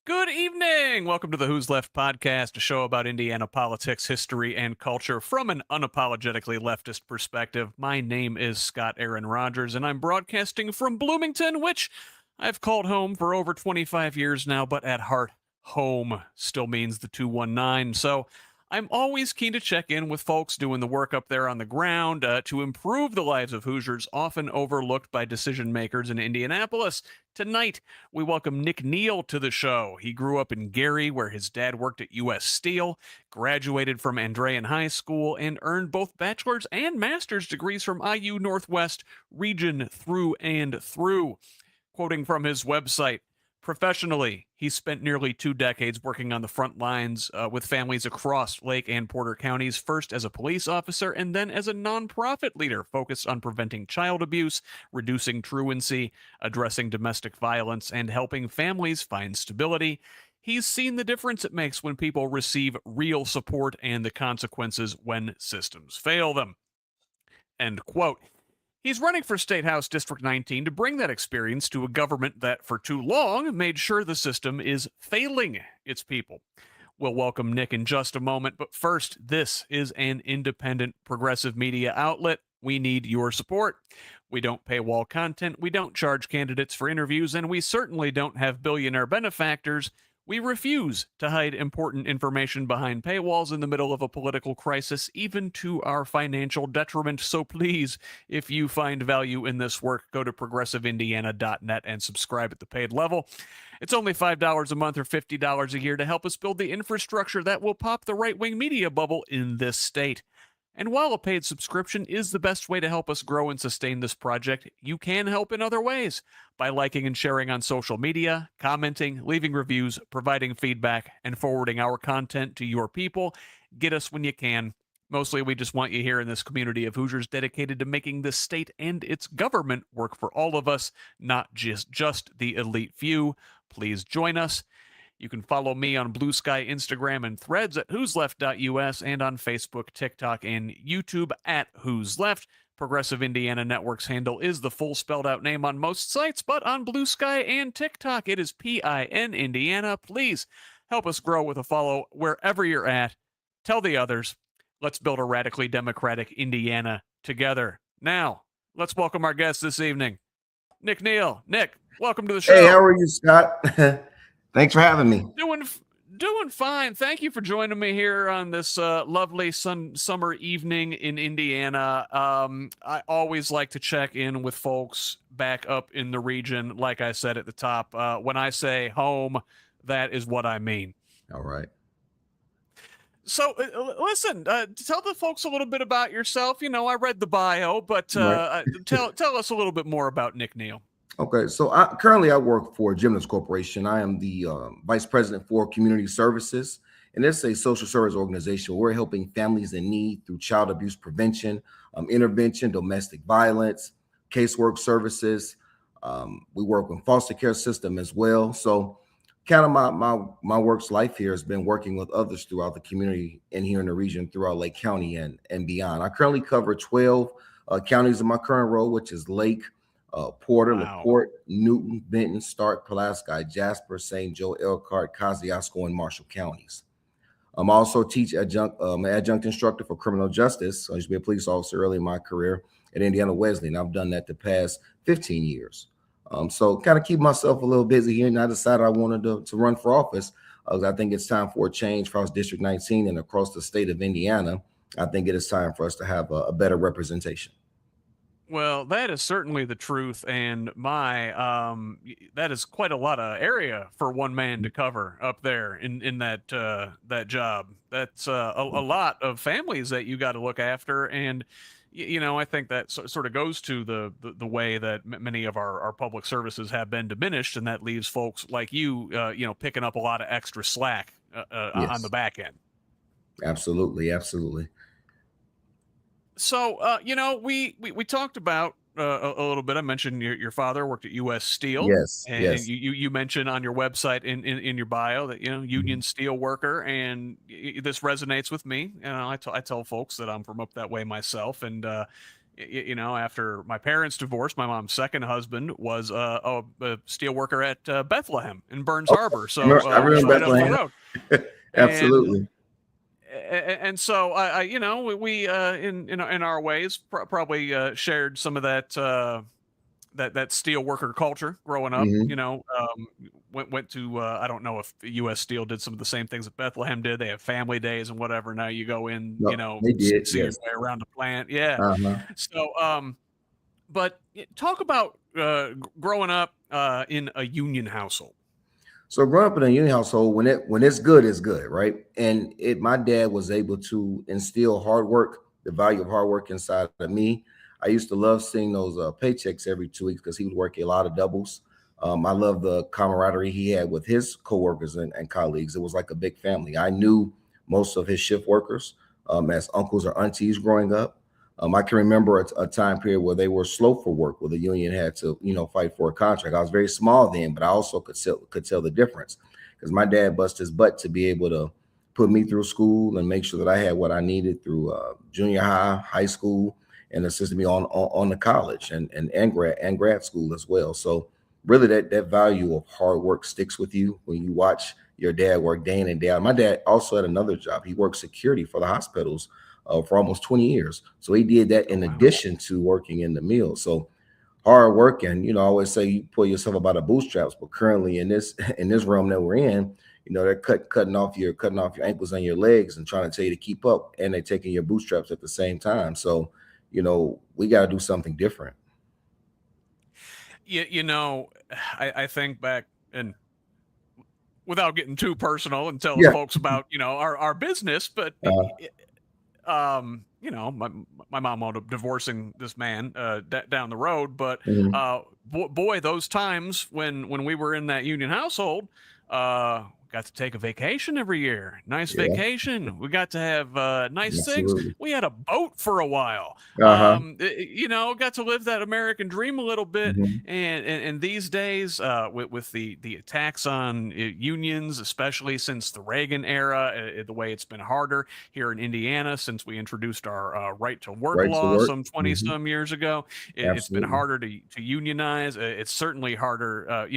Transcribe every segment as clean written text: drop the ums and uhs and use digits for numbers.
Good evening. Welcome to the Who's Left Podcast, a show about Indiana politics, history, and culture from an unapologetically leftist perspective. My name is Scott Aaron Rogers, and I'm broadcasting from Bloomington, which I've called home for over 25 years now, but at heart, home still means the 219. So I'm always keen to check in with folks doing the work up there on the ground to improve the lives of Hoosiers, often overlooked by decision makers in Indianapolis. Tonight, we welcome Nick Neal to the show. He grew up in Gary, where his dad worked at U.S. Steel, graduated from Andrean High School, and earned both bachelor's and master's degrees from IU Northwest region through and through. Quoting from his website, professionally, he spent nearly 2 decades working on the front lines with families across Lake and Porter counties, first as a police officer and then as a nonprofit leader focused on preventing child abuse, reducing truancy, addressing domestic violence, and helping families find stability. He's seen the difference it makes when people receive real support and the consequences when systems fail them. End quote. He's running for Statehouse District 19 to bring that experience to a government that, for too long, made sure the system is failing its people. We'll welcome Nick in just a moment, but first, this is an independent progressive media outlet. We need your support. We don't paywall content, we don't charge candidates for interviews, and we certainly don't have billionaire benefactors. We refuse to hide important information behind paywalls in the middle of a political crisis, even to our financial detriment. So please, if you find value in this work, go to progressiveindiana.net and subscribe at the paid level. It's only $5 a month or $50 a year to help us build the infrastructure that will pop the right-wing media bubble in this state. And while a paid subscription is the best way to help us grow and sustain this project, you can help in other ways by liking and sharing on social media, commenting, leaving reviews, providing feedback, and forwarding our content to your people. Get us when you can. Mostly, we just want you here in this community of Hoosiers dedicated to making this state and its government work for all of us, not just the elite few. Please join us. You can follow me on Blue Sky, Instagram, and Threads at whosleft.us and on Facebook, TikTok, and YouTube at Who's Left. Progressive Indiana Network's handle is the full spelled out name on most sites, but on Blue Sky and TikTok, it is PIN Indiana. Please help us grow with a follow wherever you're at. Tell the others. Let's build a radically democratic Indiana together. Now, let's welcome our guest this evening, Nick Neal. Nick, welcome to the show. Hey, how are you, Scott? Thanks for having me. Doing fine. Thank you for joining me here on this lovely summer evening in Indiana. I always like to check in with folks back up in the region. Like I said at the top, when I say home, that is what I mean. All right. So listen, tell the folks a little bit about yourself. You know, I read the bio, but tell us a little bit more about Nick Neal. Okay, so currently I work for Geminus Corporation. I am the vice president for community services, and it's a social service organization. We're helping families in need through child abuse prevention, intervention, domestic violence, casework services. We work with foster care system as well. So kind of my work's life here has been working with others throughout the community and here in the region throughout Lake County and beyond. I currently cover 12 counties in my current role, which is Lake, Porter, Wow. LaPorte, Newton, Benton, Stark, Pulaski, Jasper, St. Joe, Elkhart, Kosciuszko, and Marshall counties. I also teach adjunct instructor for criminal justice. I used to be a police officer early in my career at Indiana Wesleyan. I've done that the past 15 years. So kind of keep myself a little busy here, and I decided I wanted to run for office because I think it's time for a change across District 19 and across the state of Indiana. I think it is time for us to have a better representation. Well, that is certainly the truth, and that is quite a lot of area for one man to cover up there in that job. That's a lot of families that you got to look after, and you know, I think that sort of goes to the way that many of our public services have been diminished, and that leaves folks like you picking up a lot of extra slack on the back end. Absolutely. So, we talked about a little bit. I mentioned your father worked at U.S. Steel. Yes. And you mentioned on your website in your bio that, union steel worker, and this resonates with me. I tell folks that I'm from up that way myself. And, After my parents divorced, my mom's second husband was a steel worker at Bethlehem in Burns Harbor, so I remember right up the Bethlehem. road. Absolutely. And so we in our ways probably shared some of that steel worker culture growing up. Hmm. Went to I don't know if U.S. Steel did some of the same things that Bethlehem did. They have family days and whatever. Now you go in, No, they did. see your Yes. way around the plant. Yeah. Uh-huh. So but talk about growing up in a union household. So growing up in a union household, when it's good, right? And my dad was able to instill hard work, the value of hard work inside of me. I used to love seeing those paychecks every 2 weeks because he would work a lot of doubles. I love the camaraderie he had with his coworkers and colleagues. It was like a big family. I knew most of his shift workers as uncles or aunties growing up. I can remember a time period where they were slow for work, where the union had to, fight for a contract. I was very small then, but I also could tell the difference because my dad busted his butt to be able to put me through school and make sure that I had what I needed through junior high school, and assisted me on the college and grad school as well. So really, that value of hard work sticks with you when you watch your dad work day in and day out. My dad also had another job. He worked security for the hospitals for almost 20 years. So he did that in addition to working in the mill. So hard work, and I always say you pull yourself up by the bootstraps. But currently in this realm that we're in, they're cutting off your ankles and your legs and trying to tell you to keep up, and they're taking your bootstraps at the same time. So we got to do something different. I think back, and without getting too personal and telling folks about our business, but my mom wound up divorcing this man down the road. But boy, those times when we were in that union household, got to take a vacation every year. Nice vacation. We got to have nice things. We had a boat for a while. Got to live that American dream a little bit. And these days, with the attacks on unions, especially since the Reagan era, the way it's been harder here in Indiana since we introduced our right to work law some 20 some years ago, it's been harder to unionize. It's certainly harder,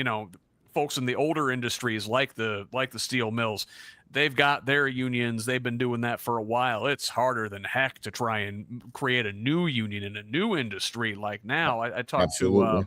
folks in the older industries like the steel mills, they've got their unions. They've been doing that for a while. It's harder than heck to try and create a new union in a new industry. Like now, I talked to,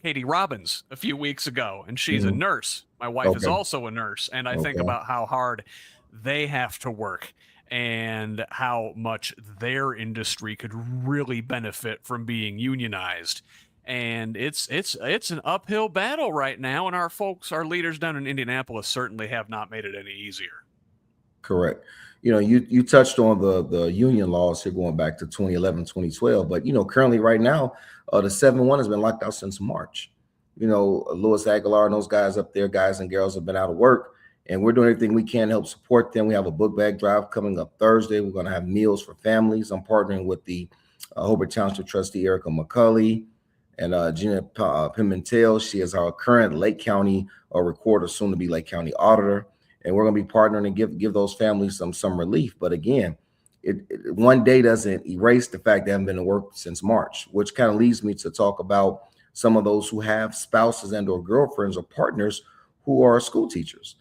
Katie Robbins a few weeks ago, and she's a nurse. My wife is also a nurse, and I think about how hard they have to work and how much their industry could really benefit from being unionized. And it's an uphill battle right now, and our leaders down in Indianapolis certainly have not made it any easier. Correct. You touched on the union laws here going back to 2011, 2012, but currently right now, the 7-1 has been locked out since March. Louis Aguilar and those guys up there, guys and girls, have been out of work. And we're doing everything we can to help support them. We have a book bag drive coming up Thursday. We're going to have meals for families. I'm partnering with the Hobart Township trustee, Erica McCulley, and Gina Pimentel. She is our current Lake County recorder, soon to be Lake County auditor. And we're going to be partnering and give those families some relief. But again, one day doesn't erase the fact they haven't been to work since March, which kind of leads me to talk about some of those who have spouses and or girlfriends or partners who are school teachers.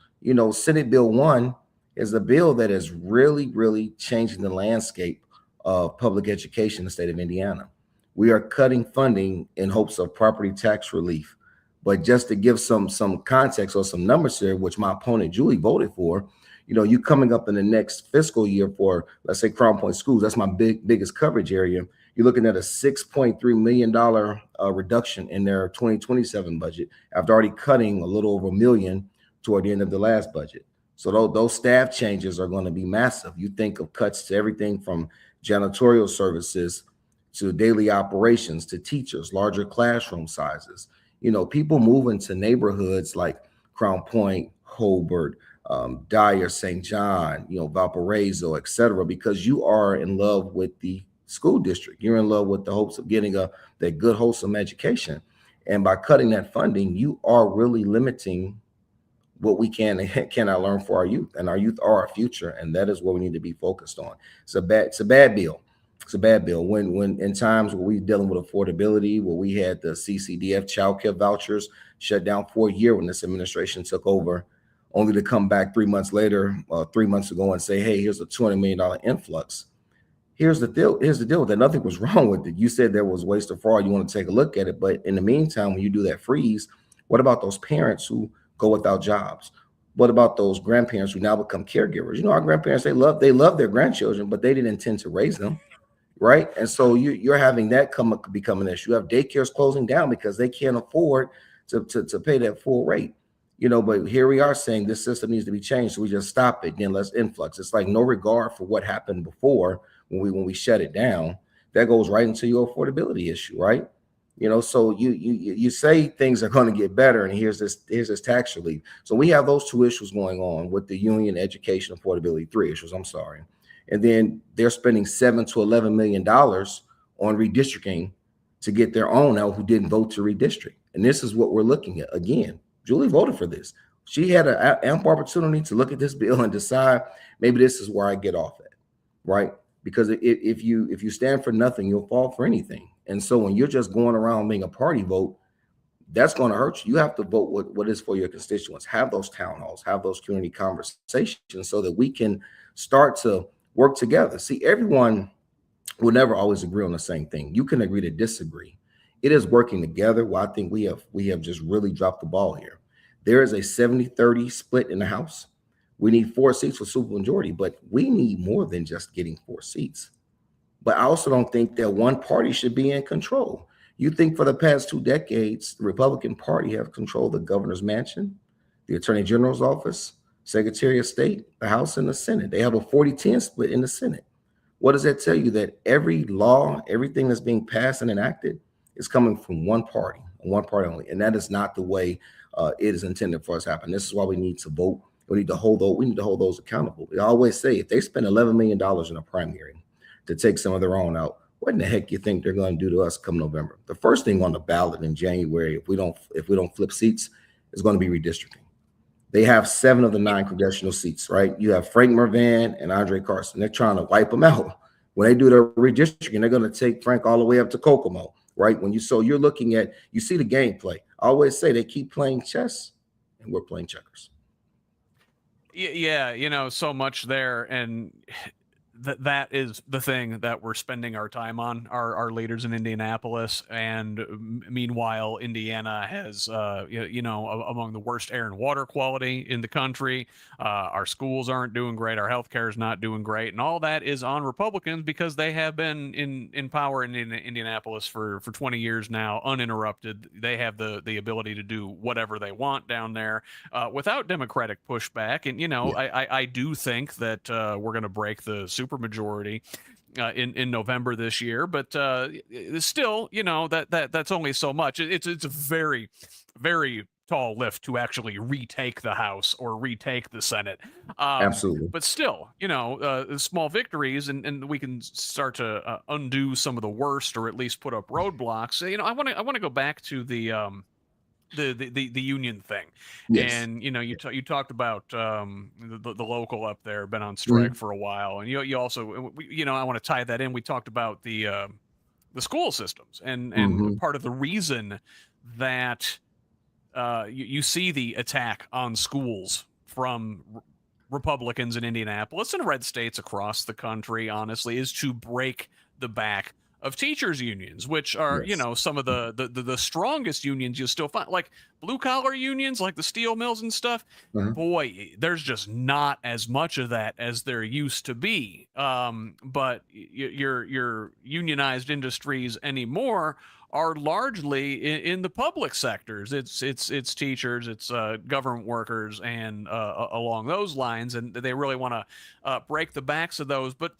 Senate Bill 1 is a bill that is really, really changing the landscape of public education in the state of Indiana. We are cutting funding in hopes of property tax relief. But just to give some context or some numbers here, which my opponent Julie voted for, you coming up in the next fiscal year for, let's say, Crown Point schools, that's my biggest coverage area. You're looking at a $6.3 million reduction in their 2027 budget after already cutting a little over $1 million toward the end of the last budget. So those staff changes are going to be massive. You think of cuts to everything from janitorial services to daily operations to teachers, larger classroom sizes. People move into neighborhoods like Crown Point, Hobart, Dyer, St. John, Valparaiso, et cetera, because you are in love with the school district. You're in love with the hopes of getting that good, wholesome education. And by cutting that funding, you are really limiting what we can and cannot learn for our youth, and our youth are our future, and that is what we need to be focused on. It's a bad bill. It's a bad bill. When in times where we're dealing with affordability, where we had the CCDF child care vouchers shut down for a year when this administration took over, only to come back 3 months later, 3 months ago, and say, hey, here's a $20 million influx. Here's the deal with that. Nothing was wrong with it. You said there was waste or fraud. You want to take a look at it. But in the meantime, when you do that freeze, what about those parents who go without jobs? What about those grandparents who now become caregivers? You know, our grandparents, they love their grandchildren, but they didn't intend to raise them, right? And so you're having that become an issue. You have daycares closing down because they can't afford to pay that full rate. You know, but here we are saying this system needs to be changed, so we just stop it, then let's influx. It's like no regard for what happened before when we shut it down. That goes right into your affordability issue, right? You know, so you say things are going to get better, and here's this tax relief. So we have those two issues going on with the union, education, affordability, three issues. I'm sorry, and then they're spending $7 to $11 million on redistricting to get their own out who didn't vote to redistrict, and this is what we're looking at again. Julie voted for this. She had an ample opportunity to look at this bill and decide maybe this is where I get off at, right? Because if you stand for nothing, you'll fall for anything. And so when you're just going around being a party vote, that's going to hurt you. You have to vote what is for your constituents. Have those town halls, have those community conversations so that we can start to work together. See, everyone will never always agree on the same thing. You can agree to disagree. It is working together. Well, I think we have just really dropped the ball here. There is a 70-30 split in the House. We need 4 seats for supermajority, but we need more than just getting 4 seats. But I also don't think that one party should be in control. You think for the past 2 decades, the Republican Party have controlled the governor's mansion, the Attorney General's office, Secretary of State, the House, and the Senate. They have a 40-10 split in the Senate. What does that tell you? That every law, everything that's being passed and enacted is coming from one party only. And that is not the way it is intended for us to happen. This is why we need to vote. We need to hold those accountable. We always say if they spend $11 million in a primary to take some of their own out, what in the heck you think they're going to do to us come November? The first thing on the ballot in January, if we don't flip seats, is going to be redistricting. They have 7 of the 9 congressional seats, right? You have Frank Mervan and Andre Carson. They're trying to wipe them out. When they do the redistricting, they're going to take Frank all the way up to Kokomo, right? You're looking at, you see the gameplay. I always say they keep playing chess and we're playing checkers. Yeah, so much there, and that is the thing that we're spending our time on, our leaders in Indianapolis. And meanwhile, Indiana has, among the worst air and water quality in the country. Our schools aren't doing great. Our healthcare is not doing great. And all that is on Republicans because they have been in power in Indianapolis for 20 years now, uninterrupted. They have the ability to do whatever they want down there without Democratic pushback. And, I do think that we're going to break the supermajority in November this year, but still, that's only so much. It's a very, very tall lift to actually retake the House or retake the Senate. Absolutely. But still, small victories, and we can start to undo some of the worst, or at least put up roadblocks. I want to go back to the union thing. Yes. And you talked about the local up there, been on strike for a while, and you also I want to tie that in. We talked about the school systems, and part of the reason that you see the attack on schools from Republicans in Indianapolis and red states across the country, honestly, is to break the back of teachers unions, which are, some of the strongest unions you still find, like blue collar unions, like the steel mills and stuff. Boy, there's just not as much of that as there used to be. But your unionized industries anymore are largely in the public sectors. It's teachers, it's government workers, and along those lines, and they really want to break the backs of those. But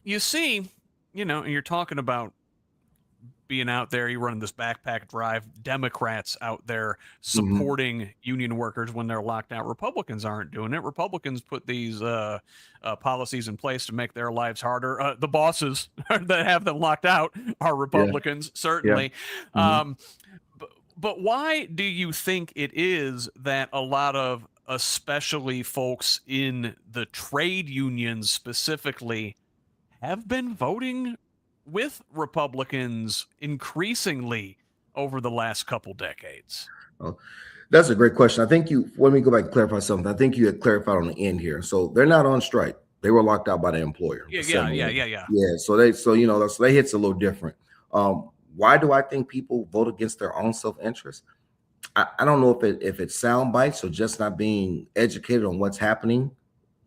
you see, and you're talking about being out there, you're running this backpack drive, Democrats out there supporting union workers when they're locked out. Republicans aren't doing it. Republicans put these policies in place to make their lives harder. The bosses that have them locked out are Republicans, certainly. Yeah. But why do you think it is that a lot of especially folks in the trade unions specifically, have been voting with Republicans increasingly over the last couple decades? Oh, that's a great question. I think let me go back and clarify something. I think you had clarified on the end here. So they're not on strike. They were locked out by the employer. Yeah. Yeah. So they hits a little different. Why do I think people vote against their own self-interest? I don't know if it's sound bites or just not being educated on what's happening,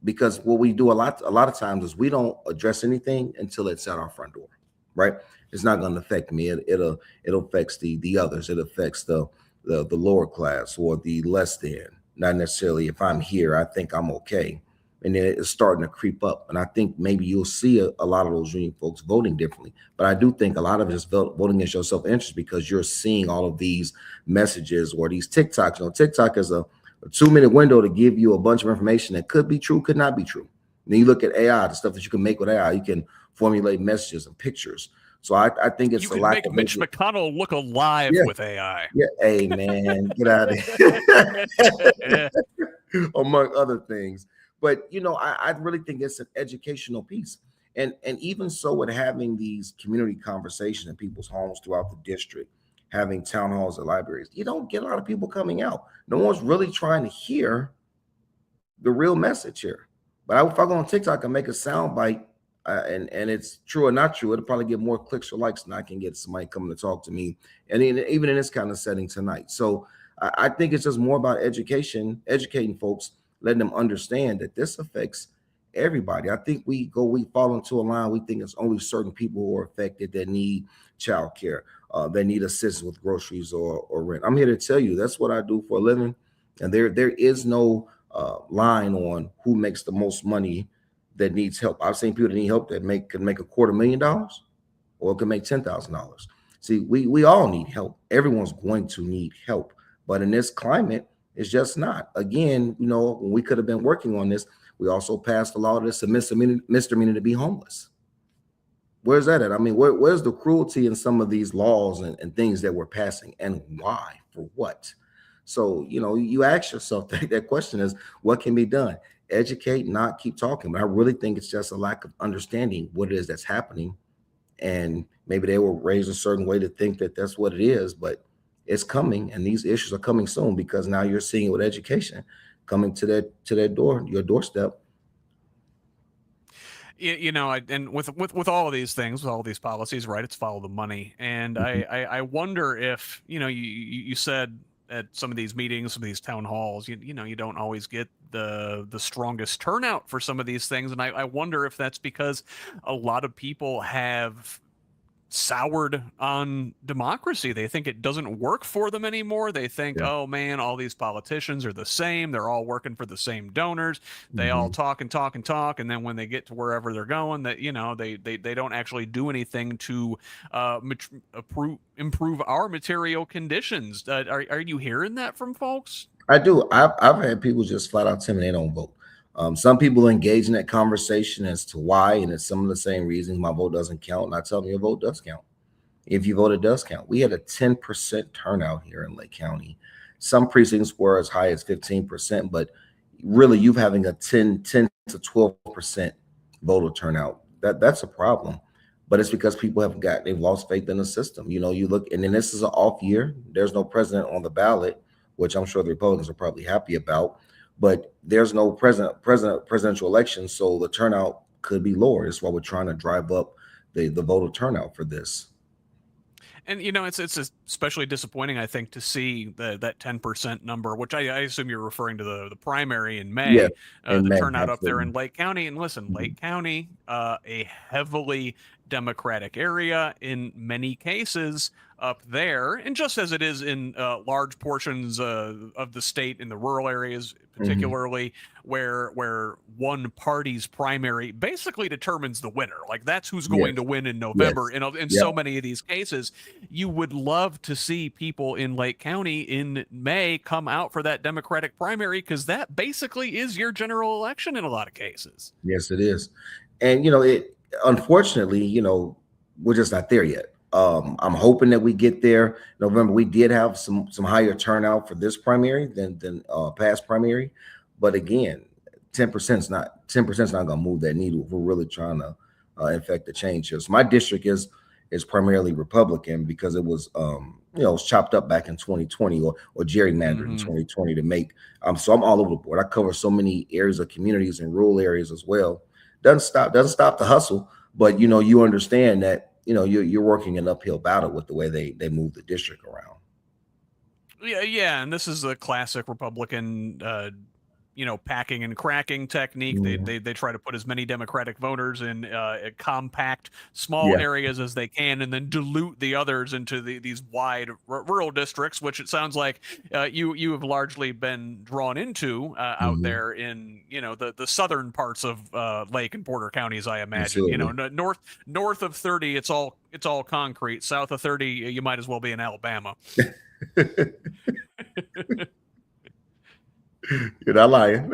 because what we do a lot of times is we don't address anything until it's at our front door, right? It's not going to affect me. It affects the others. It affects the lower class or the less than. Not necessarily if I'm here, I think I'm okay. And then it's starting to creep up. And I think maybe you'll see a lot of those union folks voting differently. But I do think a lot of it is voting against your self-interest because you're seeing all of these messages or these TikToks. You know, TikTok is a 2-minute window to give you a bunch of information that could be true, could not be true. And then you look at AI, the stuff that you can make with AI. You can formulate messages and pictures. So I think it's you a can lack make of Mitch McConnell look alive with AI. Yeah, hey man, get out of here. Among other things. But I really think it's an educational piece. And even so, with having these community conversations in people's homes throughout the district, having town halls and libraries, you don't get a lot of people coming out. No one's really trying to hear the real message here. But if I go on TikTok and make a sound bite, and it's true or not true, it'll probably get more clicks or likes than I can get somebody coming to talk to me. And even in this kind of setting tonight. So I think it's just more about educating folks, letting them understand that this affects everybody. I think we fall into a line. We think it's only certain people who are affected that need childcare, that need assistance with groceries or rent. I'm here to tell you that's what I do for a living. And there is no line on who makes the most money that needs help. I've seen people that need help that can make $250,000 or can make $10,000. See, we all need help. Everyone's going to need help. But in this climate, it's just not. Again, when we could have been working on this, we also passed a law that's a misdemeanor to be homeless. Where's that at? I mean, where's the cruelty in some of these laws and things that we're passing, and why? For what? So, you ask yourself that question is, what can be done? Educate, not keep talking. But I really think it's just a lack of understanding what it is that's happening. And maybe they were raised a certain way to think that that's what it is, but it's coming, and these issues are coming soon because now you're seeing it with education coming to your doorstep. And with all of these things, with all these policies, right? It's follow the money, and Mhm. I wonder if you said at some of these meetings, some of these town halls, you don't always get the strongest turnout for some of these things, and I wonder if that's because a lot of people have soured on democracy. They think it doesn't work for them anymore. They think, Yeah. oh man, all these politicians are the same. They're all working for the same donors. They all talk and talk and talk, and then when they get to wherever they're going, that they don't actually do anything to improve our material conditions. Are you hearing that from folks? I do. I've had people just flat out tell me they don't vote. Some people engage in that conversation as to why, and it's some of the same reasons my vote doesn't count. And I tell them your vote does count. If you vote, it does count. We had a 10% turnout here in Lake County. Some precincts were as high as 15%, but really you're having a 10 to 12% voter turnout. That's a problem. But it's because people they've lost faith in the system. You look, and then this is an off year. There's no president on the ballot, which I'm sure the Republicans are probably happy about. But there's no presidential election, so the turnout could be lower. That's why we're trying to drive up the voter turnout for this. And it's especially disappointing, I think, to see that 10% number, which I assume you're referring to the primary in May, Yeah, the May, turnout up there in absolutely. Lake County. And listen, Mhm. Lake County, a heavily Democratic area in many cases up there, and just as it is in large portions of the state in the rural areas, particularly where one party's primary basically determines the winner. Like that's who's going Yes, to win in November. yes, In yep, so many of these cases, you would love to see people in Lake County in May come out for that Democratic primary, because that basically is your general election in a lot of cases. yes, it is. And it unfortunately, we're just not there yet. I'm hoping that we get there. November, we did have some higher turnout for this primary than past primary, but again, 10% is not going to move that needle if we're really trying to effect the change here. So my district is primarily Republican because it was it was chopped up back in 2020 or gerrymandered in 2020 to make. So I'm all over the board. I cover so many areas of communities and rural areas as well. Doesn't stop the hustle, but you understand that you're working an uphill battle with the way they move the district around. Yeah, and this is a classic Republican packing and cracking technique. They try to put as many Democratic voters in compact small areas as they can, and then dilute the others into these wide rural districts, which it sounds like you have largely been drawn into out there in the southern parts of Lake and Porter counties, I imagine. Absolutely. North of 30, it's all concrete. South of 30, you might as well be in Alabama. You're not lying.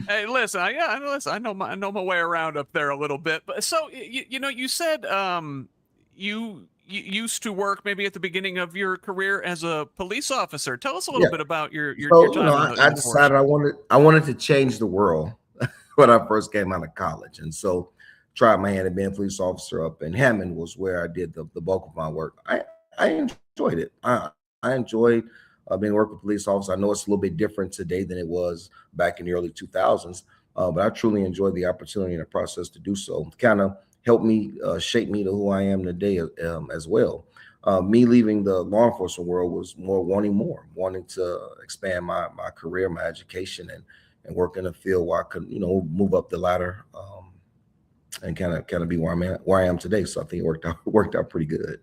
Hey, listen, I know my way around up there a little bit. But so you said you used to work maybe at the beginning of your career as a police officer. Tell us a little bit about your time. I decided I wanted to change the world when I first came out of college, and so tried my hand at being a police officer up in Hammond was where I did the bulk of my work. I enjoyed it. I enjoyed being working with police officers. I know it's a little bit different today than it was back in the early 2000s, but I truly enjoyed the opportunity and the process to do so. Kind of helped me shape me to who I am today as well. Me leaving the law enforcement world was wanting to expand my career, my education, and work in a field where I could move up the ladder and kind of be where I am today. So I think it worked out pretty good.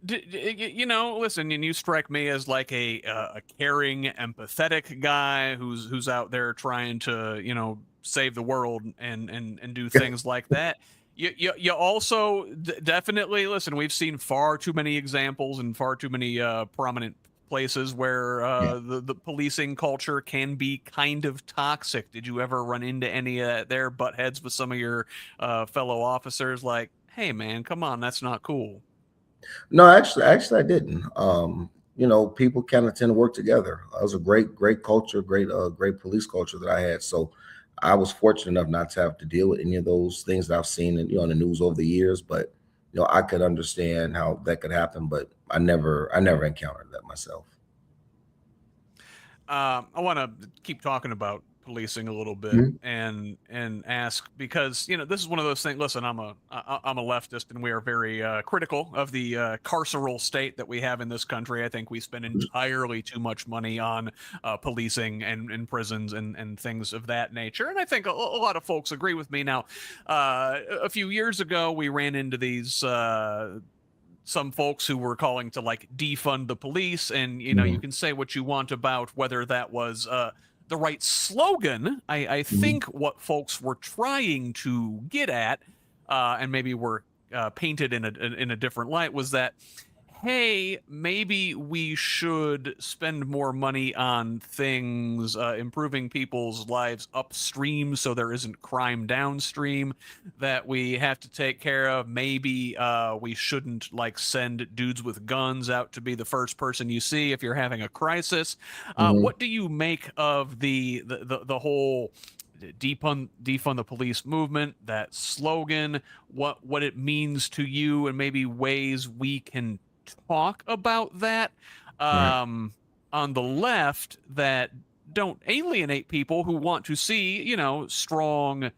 Listen, and you strike me as like a caring, empathetic guy who's out there trying to save the world and do things like that. You also definitely listen. We've seen far too many examples and far too many prominent places where the policing culture can be kind of toxic. Did you ever run into any their butt heads with some of your fellow officers? Like, hey man, come on, that's not cool. No, actually, I didn't. People kind of tend to work together. It was a great culture, great police culture that I had. So I was fortunate enough not to have to deal with any of those things that I've seen in the news over the years. But I could understand how that could happen, but I never encountered that myself. I want to keep talking about policing a little bit and ask, because this is one of those things. Listen, I'm a leftist, and we are very critical of the carceral state that we have in this country. I think we spend entirely too much money on policing and prisons and things of that nature, and I think a lot of folks agree with me. Now, a few years ago, we ran into these some folks who were calling to like defund the police, and you can say what you want about whether that was the right slogan. I think what folks were trying to get at, and maybe were painted in a different light, was that, hey, maybe we should spend more money on things improving people's lives upstream so there isn't crime downstream that we have to take care of. Maybe we shouldn't like send dudes with guns out to be the first person you see if you're having a crisis. What do you make of the whole defund the police movement, that slogan, what it means to you, and maybe ways we can talk about that on the left that don't alienate people who want to see strong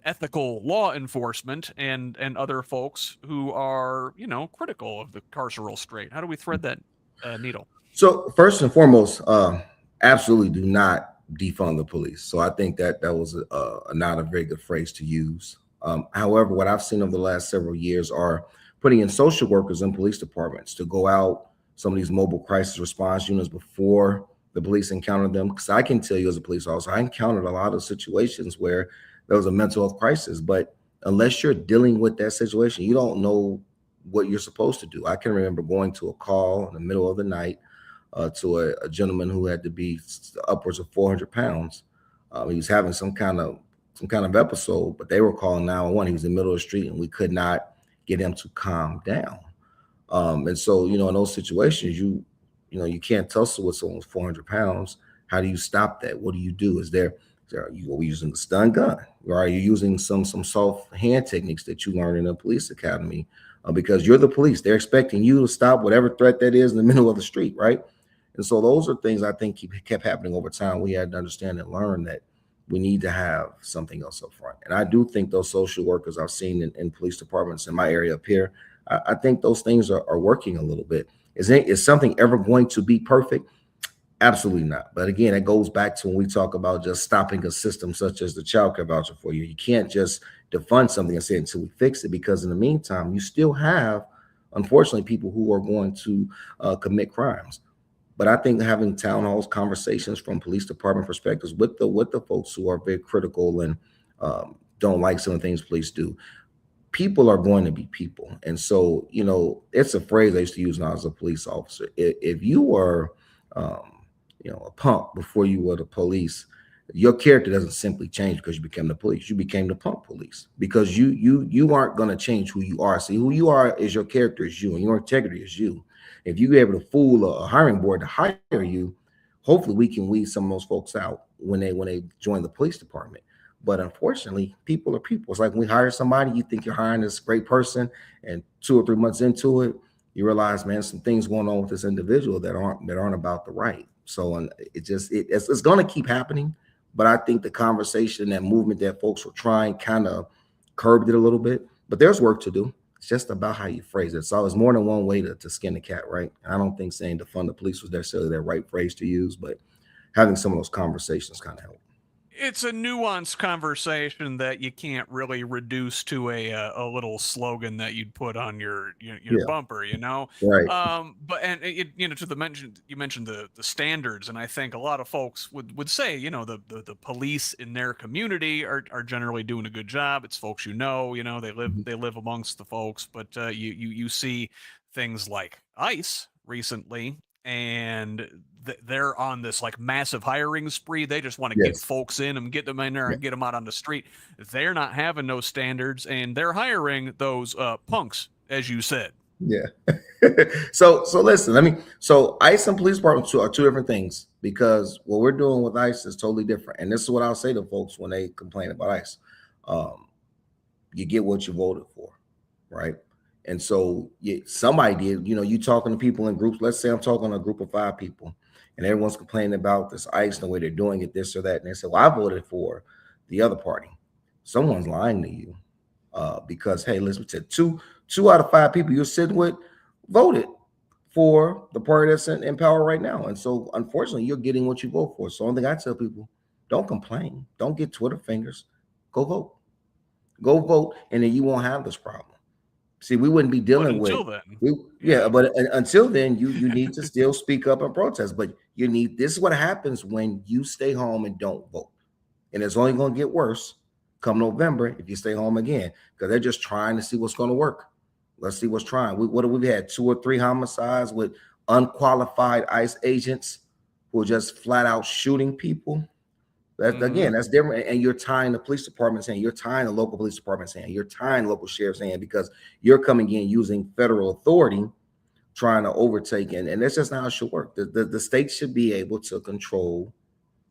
ethical law enforcement and other folks who are critical of the carceral state? How do we thread that needle? So first and foremost, absolutely do not defund the police. So I think that was not a very good phrase to use. However, what I've seen over the last several years are putting in social workers in police departments to go out some of these mobile crisis response units before the police encounter them. Because I can tell you as a police officer, I encountered a lot of situations where there was a mental health crisis, but unless you're dealing with that situation, you don't know what you're supposed to do. I can remember going to a call in the middle of the night to a gentleman who had to be upwards of 400 pounds. He was having some kind of episode, but they were calling 911. He was in the middle of the street, and we could not get them to calm down. And so, in those situations, you can't tussle with someone who's 400 pounds. How do you stop that? What do you do? Are we using the stun gun? Or are you using some soft hand techniques that you learn in a police academy? Because you're the police. They're expecting you to stop whatever threat that is in the middle of the street, right? And so those are things I think kept happening over time. We had to understand and learn that we need to have something else up front. And I do think those social workers I've seen in police departments in my area up here, I think those things are working a little bit. Is something ever going to be perfect? Absolutely not. But again, it goes back to when we talk about just stopping a system such as the child care voucher for you. You can't just defund something and say until we fix it, because in the meantime, you still have, unfortunately, people who are going to commit crimes. But I think having town halls, conversations from police department perspectives with the folks who are very critical and don't like some of the things police do. People are going to be people. And so, it's a phrase I used to use when I was a police officer. If you were, a punk before you were the police, your character doesn't simply change because you became the police. You became the punk police because you aren't going to change who you are. See, who you are is your character is you, and your integrity is you. If you're able to fool a hiring board to hire you, hopefully we can weed some of those folks out when they join the police department. But unfortunately, people are people. It's like when we hire somebody, you think you're hiring this great person, and 2 or 3 months into it, you realize, man, some things going on with this individual that aren't about the right. So it's going to keep happening. But I think the conversation, that movement that folks were trying, kind of curbed it a little bit. But there's work to do. It's just about how you phrase it. So it's more than one way to skin the cat, right? I don't think saying defund the police was necessarily the right phrase to use, but having some of those conversations kind of help. It's a nuanced conversation that you can't really reduce to a little slogan that you'd put on your bumper, Right. But you mentioned the standards, and I think a lot of folks would say, the police in their community are generally doing a good job. It's folks they live amongst the folks, but you see things like ICE recently, and they're on this like massive hiring spree. They just want to get folks in and get them in there and get them out on the street. They're not having those standards, and they're hiring those punks, as you said. Yeah. So listen, so ICE and police departments are two different things, because what we're doing with ICE is totally different. And this is what I'll say to folks when they complain about ICE. You get what you voted for, right? And so somebody did, you talking to people in groups. Let's say I'm talking to a group of 5 people, and everyone's complaining about this ICE and the way they're doing it, this or that. And they say, well, I voted for the other party. Someone's lying to you, because, hey, listen, two out of 5 people you're sitting with voted for the party that's in power right now. And so, unfortunately, you're getting what you vote for. So, one thing I tell people, don't complain. Don't get Twitter fingers. Go vote. Go vote, and then you won't have this problem. See, we wouldn't be dealing with but until then, you need to still speak up and protest. But this is what happens when you stay home and don't vote. And it's only going to get worse come November if you stay home again, because they're just trying to see what's going to work. Let's see what's trying. What have we had? 2 or 3 homicides with unqualified ICE agents who are just flat out shooting people. Again, that's different. And you're tying the police department's hand. You're tying the local police department's hand. You're tying local sheriff's hand, because you're coming in using federal authority, trying to overtake. And that's just not how it should work. The state should be able to control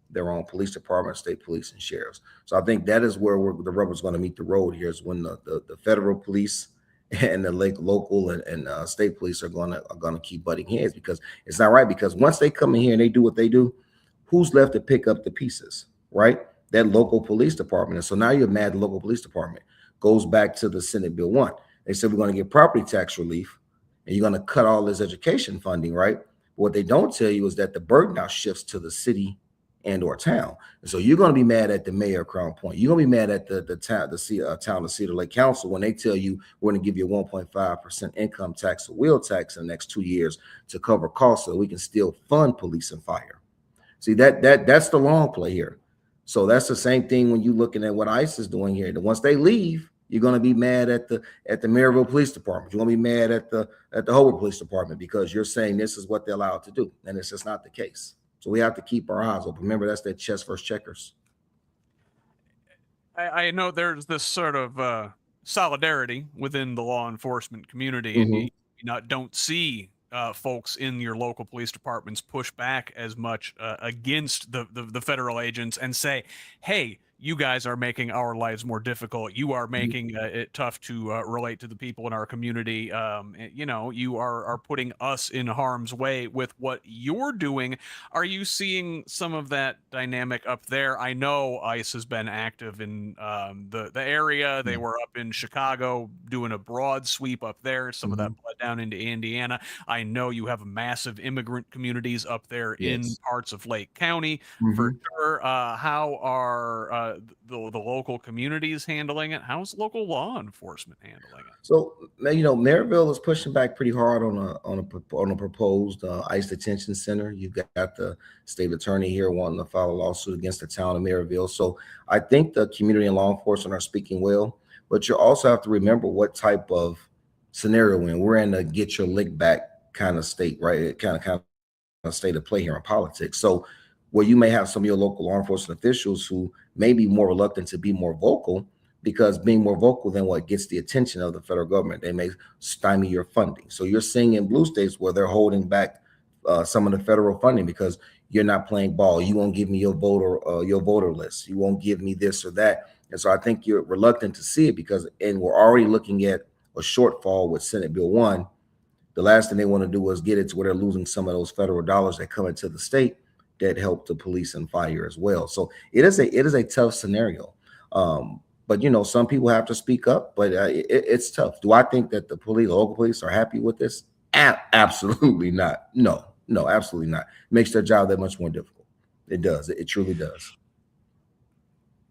their own police department, state police, and sheriffs. So I think that is where the rubber's going to meet the road here, is when the federal police and the local and state police are going to keep butting heads, because it's not right. Because once they come in here and they do what they do, who's left to pick up the pieces? Right? That local police department. And so now you're mad. The local police department goes back to the Senate Bill 1. They said, we're going to get property tax relief, and you're going to cut all this education funding, right? But what they don't tell you is that the burden now shifts to the city and or town. And so you're going to be mad at the mayor of Crown Point. You're going to be mad at the town of Cedar Lake Council when they tell you, we're going to give you a 1.5% income tax or wheel tax in the next 2 years to cover costs so we can still fund police and fire. See, that's the long play here. So that's the same thing when you're looking at what ICE is doing here. That once they leave, you're going to be mad at the Merrillville Police Department. You're going to be mad at the Hobart Police Department, because you're saying this is what they're allowed to do, and it's just not the case. So we have to keep our eyes open. Remember, that's that chess versus checkers. I know there's this sort of solidarity within the law enforcement community, and Mm-hmm. you don't see folks in your local police departments push back as much against the federal agents and say, "Hey, you guys are making our lives more difficult. You are making it tough to relate to the people in our community. You are putting us in harm's way with what you're doing." Are you seeing some of that dynamic up there? I know ICE has been active in the area. They were up in Chicago doing a broad sweep up there. Some of that bled down into Indiana. I know you have massive immigrant communities up there in Yes. parts of Lake County for Mm-hmm. sure. How are the local communities handling it? How's local law enforcement handling it? So, Merrillville is pushing back pretty hard on a proposed ICE detention center. You've got the state attorney here wanting to file a lawsuit against the town of Merrillville. So, I think the community and law enforcement are speaking well, but you also have to remember what type of scenario we're in a get your lick back kind of state, right? It kind of state of play here in politics. So, where you may have some of your local law enforcement officials who may be more reluctant to be more vocal, because being more vocal than what gets the attention of the federal government, they may stymie your funding. So you're seeing in blue states where they're holding back some of the federal funding because you're not playing ball. You won't give me your voter list. You won't give me this or that. And so I think you're reluctant to see it and we're already looking at a shortfall with Senate Bill 1. The last thing they want to do is get it to where they're losing some of those federal dollars that come into the state that help the police and fire as well. So it is a tough scenario. But some people have to speak up, but it's tough. Do I think that the local police are happy with this? Absolutely not. No, absolutely not. It makes their job that much more difficult. It does. It truly does.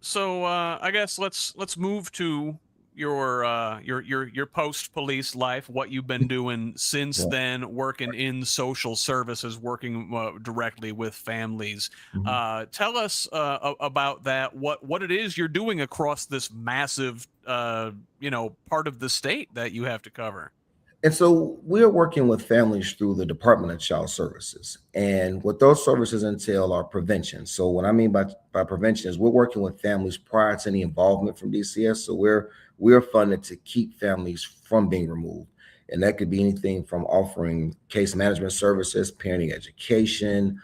So I guess let's move to your post police life, what you've been doing since then, working in social services, working directly with families. Tell us about that, what it is you're doing across this massive part of the state that you have to cover. And so we're working with families through the Department of Child Services. And what those services entail are prevention. So what I mean by prevention is we're working with families prior to any involvement from DCS. So we're funded to keep families from being removed. And that could be anything from offering case management services, parenting education,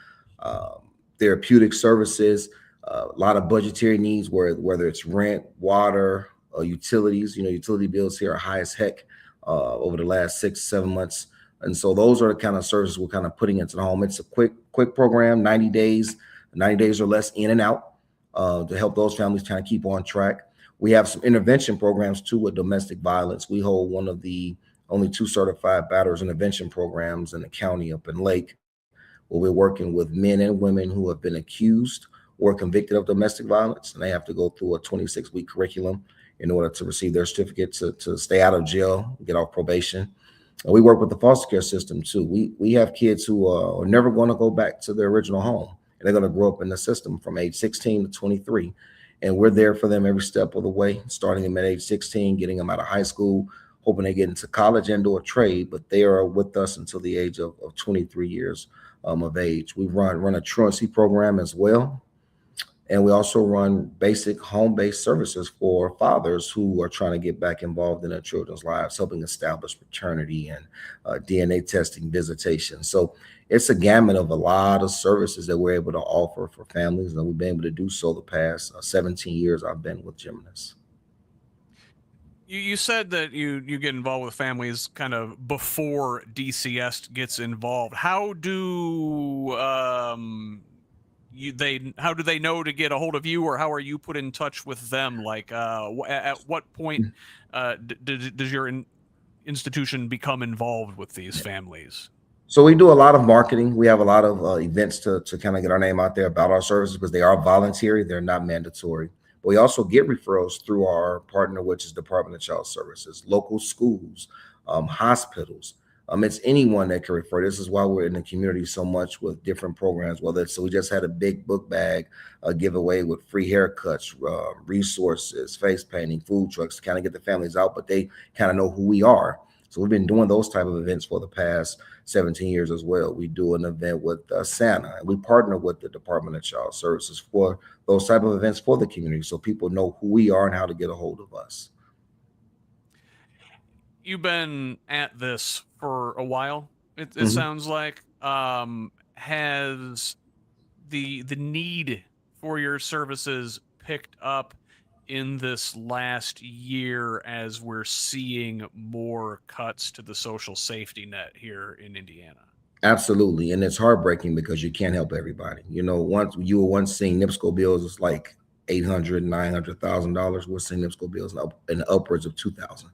therapeutic services, a lot of budgetary needs, whether it's rent, water, utilities. Utility bills here are high as heck over the last 6-7 months. And so those are the kind of services we're kind of putting into the home. It's a quick program, 90 days or less in and out to help those families kind of keep on track. We have some intervention programs too with domestic violence. We hold one of the only 2 certified batterers intervention programs in the county up in Lake, where we're working with men and women who have been accused or convicted of domestic violence. And they have to go through a 26-week curriculum in order to receive their certificate to stay out of jail, get off probation. And we work with the foster care system too. We have kids who are never going to go back to their original home, and they're going to grow up in the system from age 16 to 23. And we're there for them every step of the way, starting them at age 16, getting them out of high school, hoping they get into college and or trade, but they are with us until the age of 23 years of age. We run a truancy program as well. And we also run basic home-based services for fathers who are trying to get back involved in their children's lives, helping establish paternity and DNA testing, visitation. So it's a gamut of a lot of services that we're able to offer for families, and we've been able to do so the past 17 years I've been with Geminus. You said that you get involved with families kind of before DCS gets involved. How do how do they know to get a hold of you, or how are you put in touch with them? Like at what point does your institution become involved with these families? So we do a lot of marketing. We have a lot of events to kind of get our name out there about our services, because they are voluntary. They're not mandatory. But we also get referrals through our partner, which is Department of Child Services, local schools, hospitals. It's anyone that can refer. This is why we're in the community so much with different programs. So we just had a big book bag giveaway with free haircuts, resources, face painting, food trucks to kind of get the families out, but they kind of know who we are. So we've been doing those type of events for the past 17 years as well. We do an event with Santa, and we partner with the Department of Child Services for those type of events for the community, so people know who we are and how to get a hold of us. you've been at this for a while. It Mhm. sounds like. Has the need for your services picked up in this last year as we're seeing more cuts to the social safety net here in Indiana? Absolutely. And it's heartbreaking because you can't help everybody. Once you were once seeing NIPSCO bills, it's like $800,000, $900,000. We're seeing NIPSCO bills in upwards of 2,000.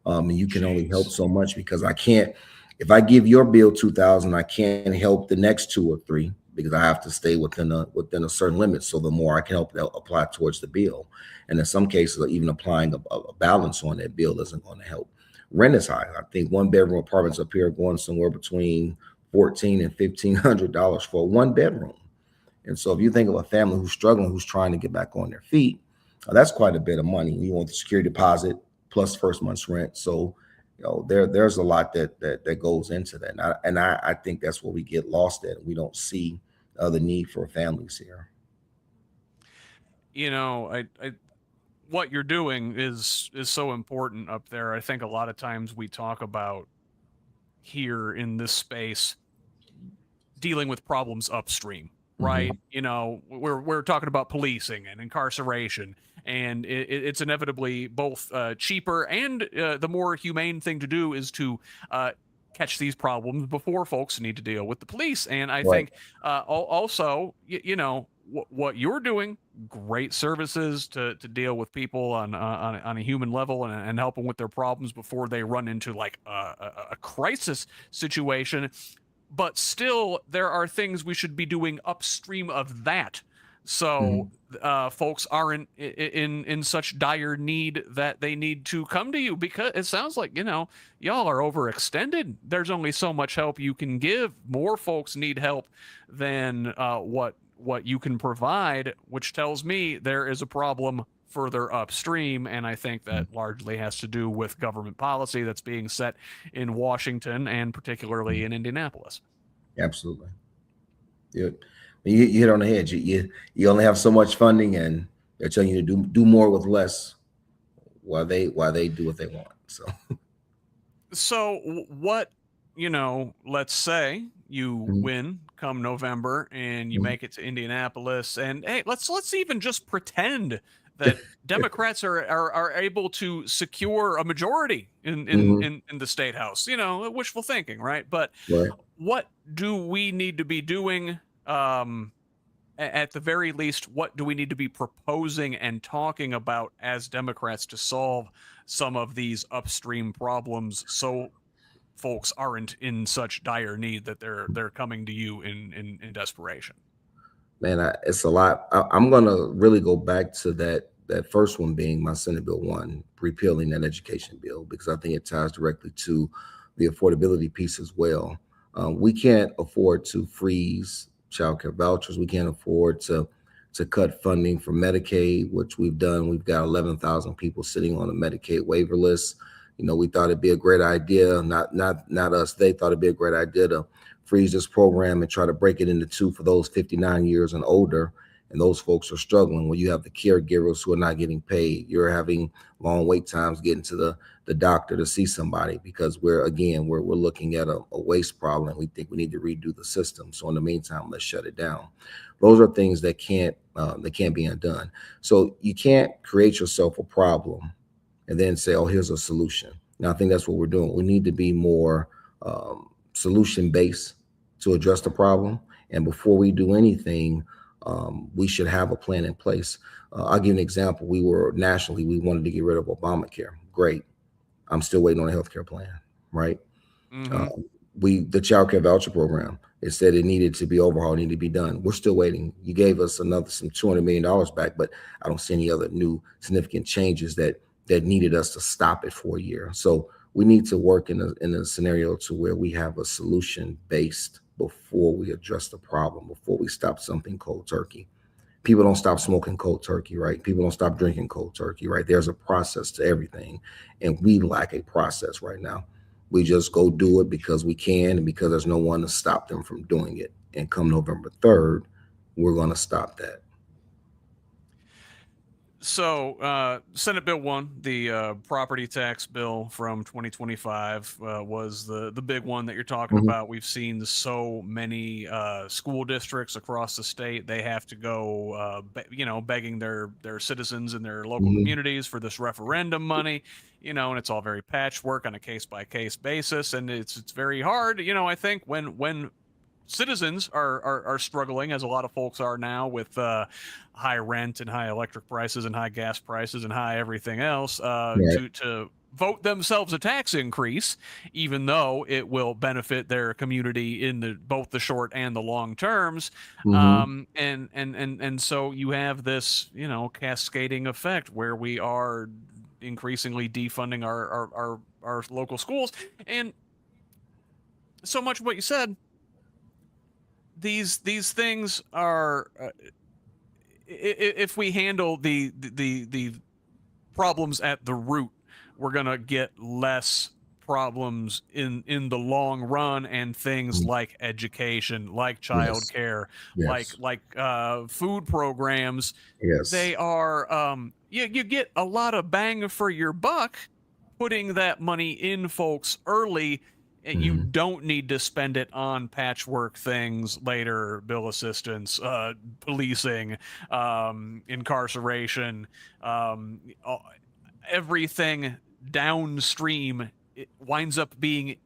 And you can only help Jeez. so much because I can't, if I give your bill 2,000, I can't help the next two or three because I have to stay within a certain limit. So the more I can help, they'll apply towards the bill. And in some cases, even applying a balance on that bill isn't going to help. Rent is high. I think one bedroom apartments up here are going somewhere between $1,400 and $1,500 for a one bedroom. And so if you think of a family who's struggling, who's trying to get back on their feet, that's quite a bit of money. You want the security deposit plus first month's rent. So, there's a lot that goes into that. And I think that's where we get lost at. We don't see the need for families here. I what you're doing is so important up there. I think a lot of times we talk about here in this space dealing with problems upstream, right? We're talking about policing and incarceration, and it's inevitably both cheaper and the more humane thing to do is to catch these problems before folks need to deal with the police. And I Right. think also, what you're doing, great services to deal with people on a human level and help them with their problems before they run into like a crisis situation. But still, there are things we should be doing upstream of that, so folks aren't in such dire need that they need to come to you, because it sounds like y'all are overextended. There's only so much help you can give. More folks need help than what you can provide, which tells me there is a problem further upstream. And I think that largely has to do with government policy that's being set in Washington and particularly in Indianapolis. Absolutely. You hit on the head. You only have so much funding, and they're telling you to do more with less while they do what they want. So what, let's say you Mhm. win come November and you Mhm. make it to Indianapolis, and hey, let's even just pretend that Democrats are able to secure a majority Mhm. in the state house. Wishful thinking, right? But Right. what do we need to be doing? At the very least, what do we need to be proposing and talking about as Democrats to solve some of these upstream problems, so folks aren't in such dire need that they're coming to you in desperation? Man, it's a lot. I'm gonna really go back to that first one being my Senate Bill 1, repealing that education bill, because I think it ties directly to the affordability piece as well. We can't afford to freeze childcare vouchers. We can't afford to cut funding for Medicaid, which we've done. We've got 11,000 people sitting on a Medicaid waiver list. We thought it'd be a great idea. Not us. They thought it'd be a great idea to freeze this program and try to break it into two for those 59 years and older. And those folks are struggling. When you have the caregivers who are not getting paid, you're having long wait times getting to the doctor to see somebody, because we're looking at a waste problem. We think we need to redo the system. So in the meantime, let's shut it down. Those are things that can't be undone. So you can't create yourself a problem and then say, oh, here's a solution. Now, I think that's what we're doing. We need to be more solution based to address the problem. And before we do anything, we should have a plan in place. I'll give an example. We wanted to get rid of Obamacare. Great. I'm still waiting on a healthcare plan, right? Mm-hmm. The child care voucher program, it said it needed to be overhauled, needed to be done. We're still waiting. You gave us some $200 million back, but I don't see any other new significant changes that needed us to stop it for a year. So we need to work in a scenario to where we have a solution based before we address the problem, before we stop something cold turkey. People don't stop smoking cold turkey, right? People don't stop drinking cold turkey, right? There's a process to everything, and we lack a process right now. We just go do it because we can and because there's no one to stop them from doing it. And come November 3rd, we're going to stop that. So, Senate Bill 1, the property tax bill from 2025, was the big one that you're talking Mhm. about. We've seen so many school districts across the state. They have to go, begging their citizens in their local Mhm. communities for this referendum money, and it's all very patchwork on a case-by-case basis. And it's very hard, I think, when citizens are struggling, as a lot of folks are now, with high rent and high electric prices and high gas prices and high everything else, Right. to vote themselves a tax increase, even though it will benefit their community in both the short and the long terms. Mhm. And so you have this, cascading effect where we are increasingly defunding our local schools. And so much of what you said, these things are, if we handle the problems at the root, we're gonna get less problems in the long run, and things Mhm. like education, like Yes. childcare, Yes. food programs. Yes. They are, you get a lot of bang for your buck putting that money in folks early. You Mhm. don't need to spend it on patchwork things later: bill assistance, policing, incarceration, um, everything downstream. It winds up being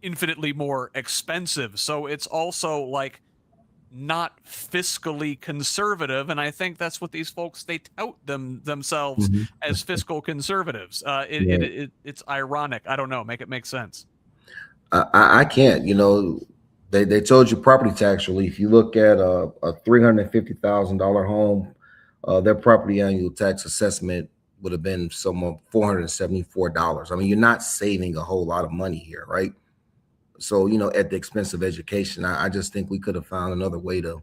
infinitely more expensive. So it's also like not fiscally conservative, and I think that's what these folks, they tout themselves Mhm. as fiscal conservatives. Right. It's ironic. I don't know. Make it make sense. I can't. They told you property tax relief. You look at a $350,000 home, their property annual tax assessment would have been somewhere $474. I mean, you're not saving a whole lot of money here, right? So, at the expense of education, I just think we could have found another way to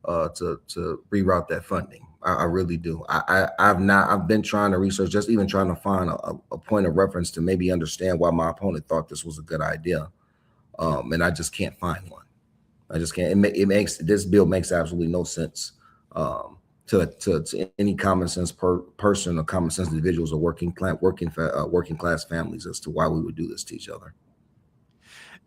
reroute that funding. I really do. I've been trying to research, just even trying to find a point of reference to maybe understand why my opponent thought this was a good idea. And I just can't find one. I just can't. It makes this bill makes absolutely no sense to any common sense person or common sense individuals or working class families as to why we would do this to each other.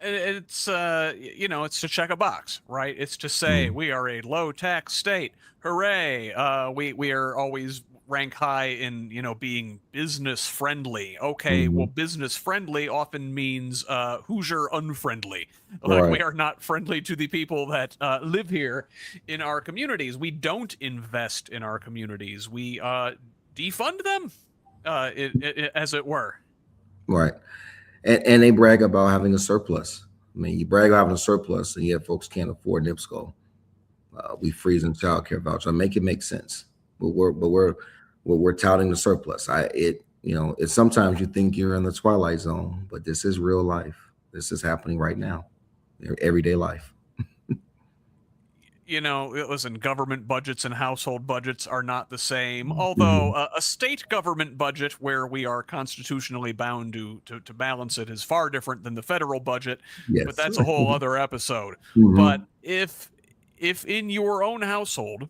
It's it's to check a box, right? It's to say Mm. we are a low tax state. Hooray. We are always rank high in, being business friendly. Okay, well, Mhm. business friendly often means Hoosier unfriendly. Like, Right. we are not friendly to the people that live here in our communities. We don't invest in our communities. We defund them, as it were. Right. And they brag about having a surplus. I mean, you brag about having a surplus, and yet folks can't afford NIPSCO. We freezing child care voucher. Make it make sense. But we're touting the surplus. It's sometimes you think you're in the twilight zone, but this is real life. This is happening right now, everyday life. Listen, government budgets and household budgets are not the same. Although Mhm. a state government budget, where we are constitutionally bound to balance it, is far different than the federal budget. But Yes. that's a whole other episode. But Mhm. if in your own household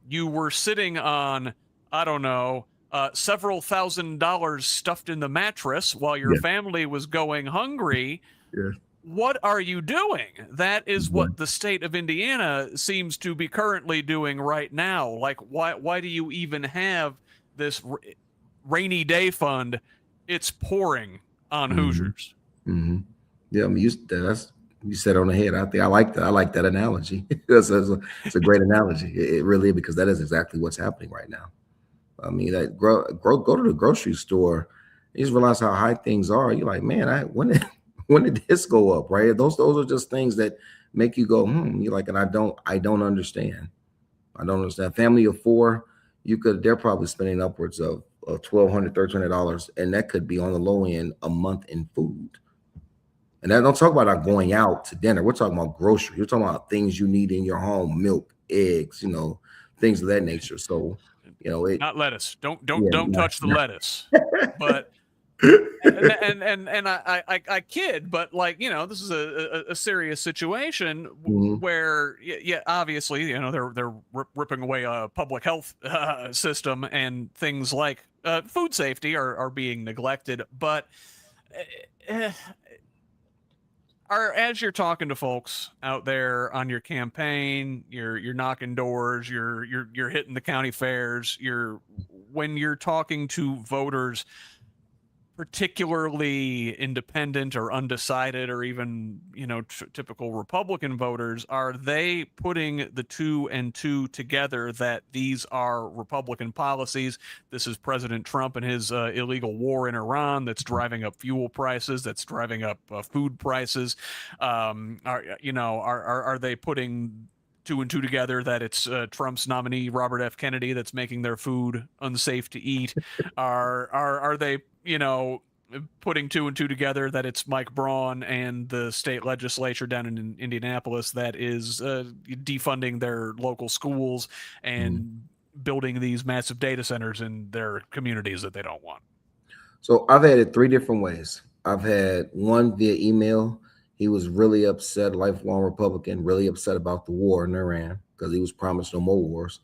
you were sitting on, I don't know, several $1,000s stuffed in the mattress while your Yes. family was going hungry, Yes. what are you doing? That is Right. what the state of Indiana seems to be currently doing right now. Like, why do you even have this rainy day fund? It's pouring on Mhm. Hoosiers. Mhm. Yeah, I mean, you said it on the head. I think I like that. I like that analogy. It's a great analogy. It really is, because that is exactly what's happening right now. I mean, that go to the grocery store, you just realize how high things are. You're like, man, when did when did this go up? Right? Those are just things that make you go, hmm. You're like, and I don't understand. I don't understand. Family of four, they're probably spending upwards of $1,200, $1,300, and that could be on the low end a month in food. And that don't talk about not going out to dinner. We're talking about groceries. We're talking about things you need in your home, milk, eggs, things of that nature. So, it Not lettuce. Don't don't yeah, don't touch the lettuce. But and I kid, but like, this is a serious situation where, obviously, they're ripping away a public health system, and things like food safety are being neglected. But as you're talking to folks out there on your campaign, you're knocking doors, you're hitting the county fairs, when you're talking to voters, particularly independent or undecided, or even typical Republican voters, are they putting the two and two together that these are Republican policies? This is President Trump and his illegal war in Iran that's driving up fuel prices, that's driving up food prices. Are they putting two and two together that it's Trump's nominee Robert F. Kennedy that's making their food unsafe to eat? Are they putting two and two together that it's Mike Braun and the state legislature down in Indianapolis that is defunding their local schools and building these massive data centers in their communities that they don't want? So I've had it three different ways. I've had one via email. He was really upset, lifelong Republican, really upset about the war in Iran because he was promised no more wars.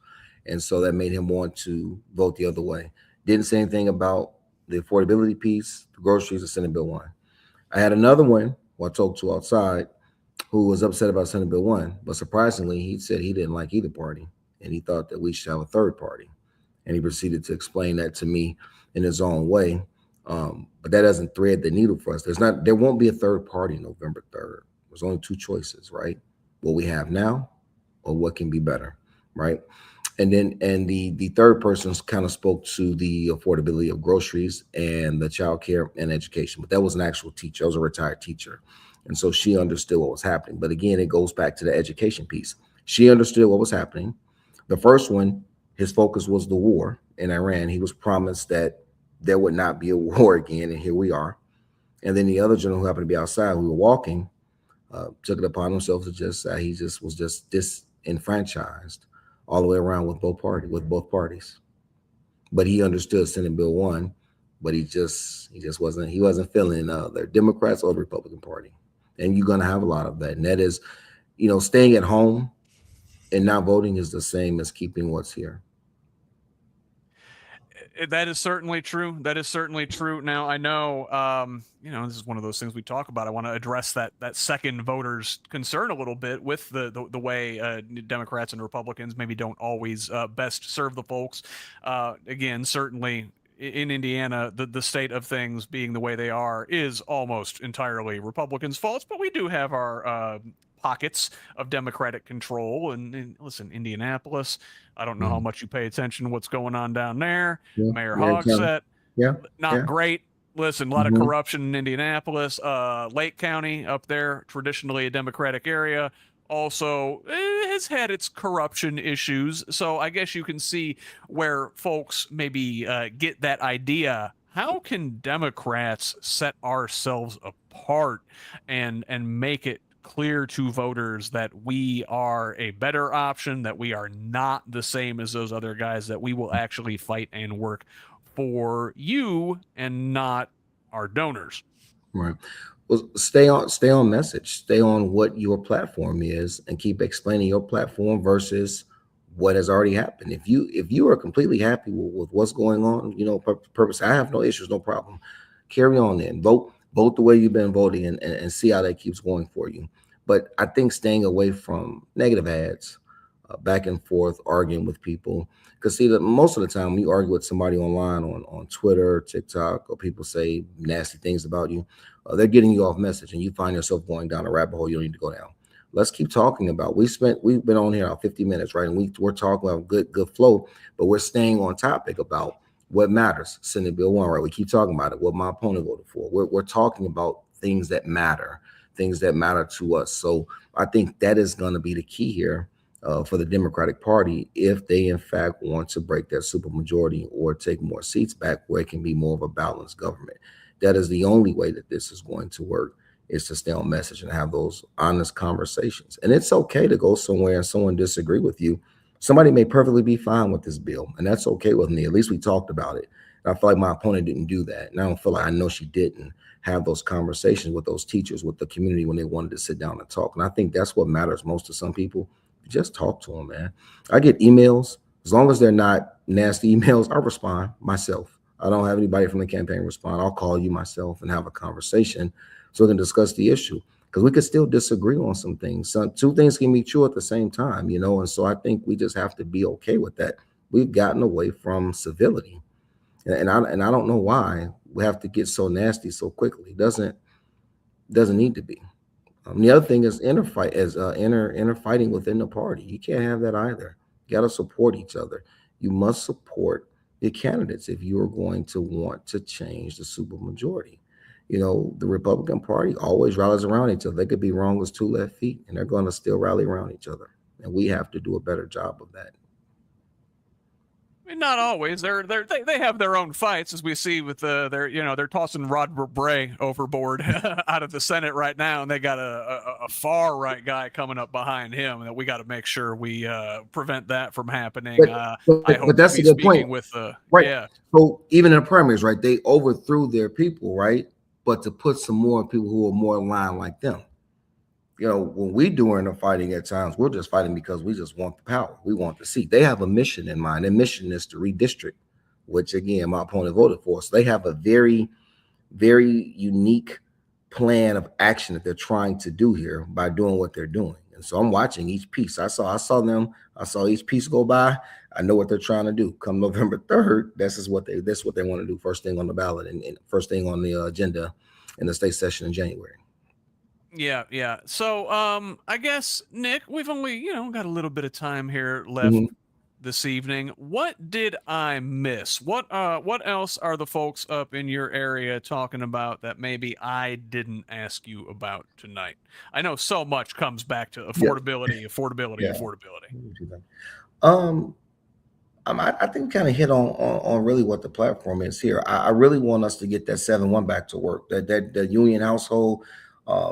And so that made him want to vote the other way. Didn't say anything about the affordability piece, the groceries, and Senate Bill 1. I had another one who I talked to outside who was upset about Senate Bill 1, but surprisingly, he said he didn't like either party, and he thought that we should have a third party. And he proceeded to explain that to me in his own way. But that doesn't thread the needle for us. There won't be a third party November 3rd. There's only two choices, right? What we have now or what can be better, right? And the third person kind of spoke to the affordability of groceries and the child care and education. But that was an actual teacher. That was a retired teacher. And so she understood what was happening. But again, it goes back to the education piece. She understood what was happening. The first one, his focus was the war in Iran. He was promised that there would not be a war again, and here we are. And then the other gentleman who happened to be outside, we were walking, took it upon himself to just say he was disenfranchised all the way around with both parties. But he understood Senate Bill 1, but he wasn't feeling the Democrats or the Republican Party. And you're going to have a lot of that. And that is, staying at home and not voting is the same as keeping what's here. That is certainly true. Now, I know, this is one of those things we talk about. I want to address that second voter's concern a little bit with the way Democrats and Republicans maybe don't always best serve the folks. Again, certainly in Indiana, the state of things being the way they are is almost entirely Republicans' faults, but we do have our pockets of Democratic control. And listen, Indianapolis, I don't know how much you pay attention to what's going on down there. Mayor Hogsett, not great. Listen, a lot of corruption in Indianapolis. Lake County up there, traditionally a Democratic area, also has had its corruption issues. So I guess you can see where folks maybe get that idea. How can Democrats set ourselves apart and make it clear to voters that we are a better option, that we are not the same as those other guys, that we will actually fight and work for you and not our donors? Right. Well, stay on message, stay on what your platform is, and keep explaining your platform versus what has already happened. If you are completely happy with what's going on, purpose, I have no issues, no problem. Carry on then. Vote the way you've been voting and see how that keeps going for you. But I think staying away from negative ads, back and forth, arguing with people. Because see, that most of the time when you argue with somebody online on Twitter, TikTok, or people say nasty things about you, they're getting you off message, and you find yourself going down a rabbit hole you don't need to go down. Let's keep talking about. We've been on here 50 minutes, right? And we're talking about good flow, but we're staying on topic about what matters. Senate Bill 1, right? We keep talking about it. What my opponent voted for. We're talking about things that matter to us. So I think that is going to be the key here for the Democratic Party if they in fact want to break that supermajority or take more seats back where it can be more of a balanced government. That is the only way that this is going to work, is to stay on message and have those honest conversations. And it's okay to go somewhere and someone disagree with you. Somebody may perfectly be fine with this bill, and that's okay with me. At least we talked about it. And I feel like my opponent didn't do that. And I don't feel like, I know she didn't have those conversations with those teachers, with the community when they wanted to sit down and talk. And I think that's what matters most to some people. Just talk to them, man. I get emails. As long as they're not nasty emails, I respond myself. I don't have anybody from the campaign respond. I'll call you myself and have a conversation so we can discuss the issue, because we could still disagree on some things. Two things can be true at the same time, you know, and so I think we just have to be okay with that. We've gotten away from civility, and I don't know why we have to get so nasty so quickly. It doesn't need to be. The other thing is inner fighting within the party. You can't have that either. You got to support each other. You must support the candidates if you are going to want to change the supermajority. You know, the Republican Party always rallies around each other. They could be wrong as two left feet, and they're going to still rally around each other. And we have to do a better job of that. I mean, not always. They have their own fights, as we see with they're tossing Rod Bray overboard out of the Senate right now, and they got a far right guy coming up behind him that we got to make sure we prevent that from happening. But that's a good point. Right. Yeah. So even in the primaries, right, they overthrew their people, right, but to put some more people who are more in line like them. You know, when we doing the fighting at times, we're just fighting because we just want the power. We want the seat. They have a mission in mind. Their mission is to redistrict, which again, my opponent voted for. So they have a very, very unique plan of action that they're trying to do here by doing what they're doing. And so I'm watching each piece. I saw each piece go by. I know what they're trying to do. Come November 3rd, that's what they want to do. First thing on the ballot and first thing on the agenda in the state session in January. Yeah. So, I guess, Nick, we've only, got a little bit of time here left this evening. What did I miss? What else are the folks up in your area talking about that maybe I didn't ask you about tonight? I know so much comes back to affordability. I think kind of hit on really what the platform is here. I really want us to get that 7-1 back to work. That union household.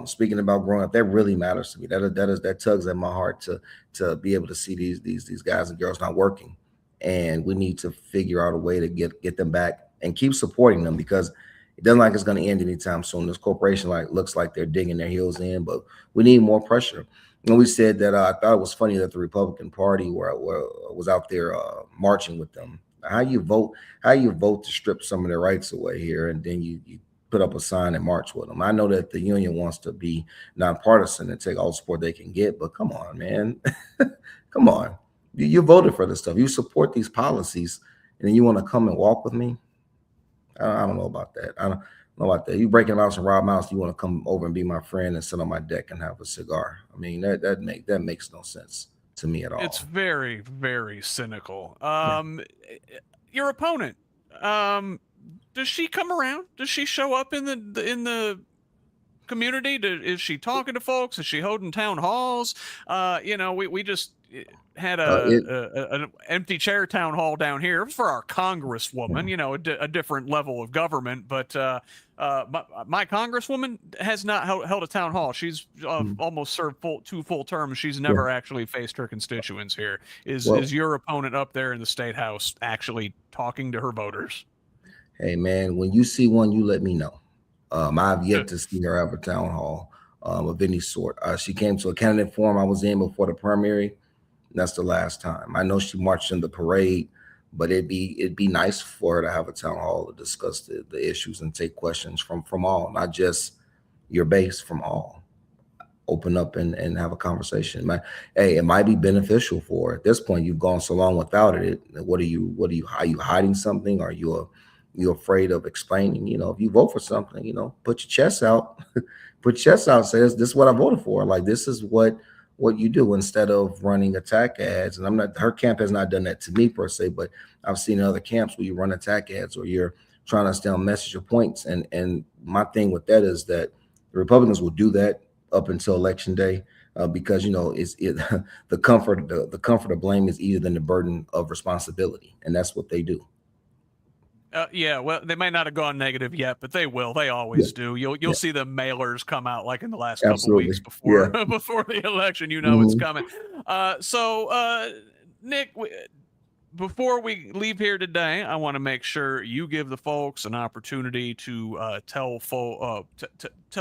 Speaking about growing up, that really matters to me. That tugs at my heart to be able to see these guys and girls not working, and we need to figure out a way to get them back and keep supporting them, because it doesn't like it's going to end anytime soon. This corporation looks like they're digging their heels in, but we need more pressure. And we said that I thought it was funny that the Republican Party was out there marching with them. How you vote to strip some of their rights away here, and then you put up a sign and march with them. I know that the union wants to be nonpartisan and take all the support they can get, but come on, man. Come on. You voted for this stuff. You support these policies, and then you want to come and walk with me? I don't know about that. I don't know about that. You breaking them out and rob mouse, you want to come over and be my friend and sit on my deck and have a cigar. I mean, that makes no sense to me at all. It's very, very cynical. Your opponent, does she come around? Does she show up in the community? Is she talking to folks? Is she holding town halls? We just had an empty chair town hall down here for our congresswoman. A different level of government, but my congresswoman has not held a town hall. She's almost served two full terms. She's never actually faced her constituents here. Is your opponent up there in the Statehouse actually talking to her voters? Hey, man, when you see one, you let me know. I've yet to see her have a town hall of any sort. She came to a candidate forum I was in before the primary. That's the last time. I know she marched in the parade, but it'd be nice for her to have a town hall to discuss the issues and take questions from all, not just your base, from all. Open up and have a conversation. It might be beneficial for her. At this point, you've gone so long without it. Are you hiding something? Are you afraid of explaining? If you vote for something, put your chest out. Put your chest out. Says this is what I voted for. Like, this is what you do, instead of running attack ads. And her camp has not done that to me per se, but I've seen other camps where you run attack ads or you're trying to stay on message or points. And my thing with that is that the Republicans will do that up until election day, because the comfort of blame is easier than the burden of responsibility, and that's what they do. Well, they may not have gone negative yet, but they will. They always do. You'll see the mailers come out like in the last couple of weeks before before the election. It's coming. So Nick, before we leave here today, I want to make sure you give the folks an opportunity to tell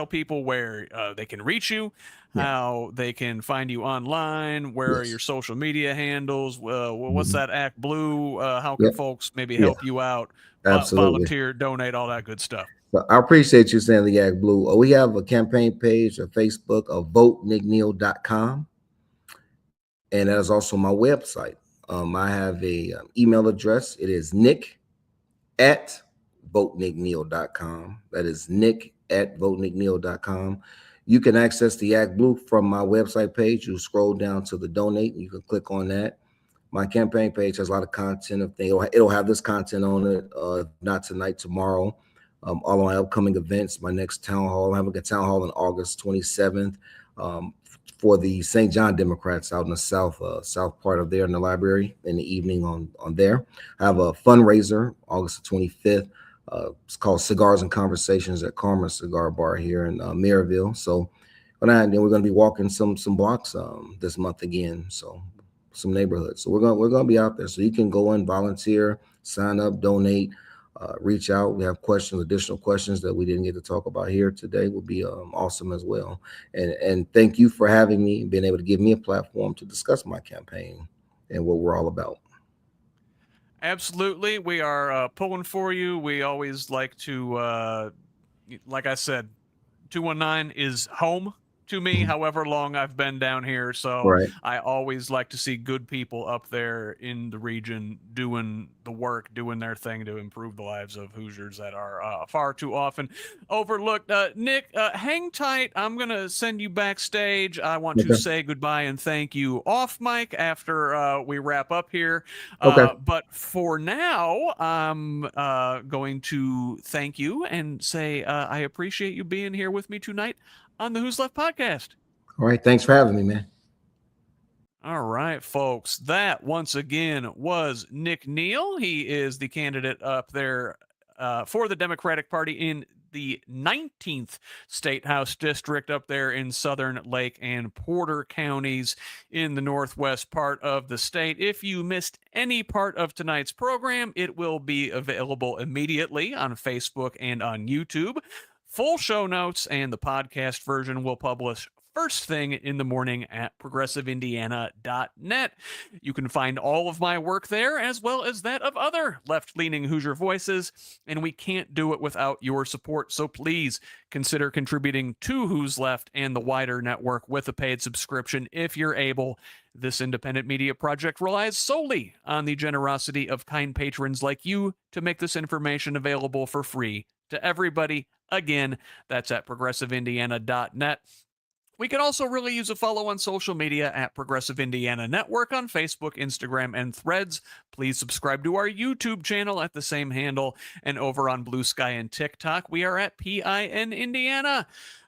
people where they can reach you, Yeah. how they can find you online, where are Yes. your social media handles, what's Mhm. that Act Blue, how can Yep. folks maybe Yeah. help you out, Absolutely. volunteer, donate, all that good stuff. So I appreciate you saying the Yak Blue. We have a campaign page on Facebook of votenickneal.com. And that is also my website. I have a email address. It is nick@votenickneal.com. That is nick@votenickneal.com. You can access the Yak Blue from my website page. You scroll down to the donate and you can click on that. My campaign page has a lot of content. It'll have this content on it, not tonight, tomorrow. All of my upcoming events, my next town hall. I'm having a town hall on August 27th for the St. John Democrats out in the south part of there in the library in the evening on there. I have a fundraiser August 25th. It's called Cigars and Conversations at Karma Cigar Bar here in Merrillville. So, then we're going to be walking some blocks this month again. So some neighborhoods. So we're gonna be out there. So you can go and volunteer, sign up, donate, reach out. We have additional questions that we didn't get to talk about here today. Will be awesome as well. And thank you for having me and being able to give me a platform to discuss my campaign and what we're all about. Absolutely, we are pulling for you. We always like to, like I said, 219 is home to me, however long I've been down here. So Right. I always like to see good people up there in the region doing the work, doing their thing to improve the lives of Hoosiers that are far too often overlooked. Nick, hang tight. I'm going to send you backstage. I want to Okay. say goodbye and thank you off mic after we wrap up here. Okay. But for now, I'm going to thank you and say I appreciate you being here with me tonight on the Who's Left podcast. All right. Thanks for having me, man. All right, folks. That once again was Nick Neal. He is the candidate up there for the Democratic Party in the 19th Statehouse district up there in Southern Lake and Porter counties in the northwest part of the state. If you missed any part of tonight's program, it will be available immediately on Facebook and on YouTube. Full show notes and the podcast version will publish first thing in the morning at progressiveindiana.net. You can find all of my work there as well as that of other left-leaning Hoosier voices, and we can't do it without your support. So please consider contributing to Who's Left and the wider network with a paid subscription if you're able. This independent media project relies solely on the generosity of kind patrons like you to make this information available for free to everybody. Again, that's at progressiveindiana.net. We can also really use a follow on social media at Progressive Indiana Network on Facebook, Instagram, and Threads. Please subscribe to our YouTube channel at the same handle. And over on Blue Sky and TikTok, we are at PIN Indiana.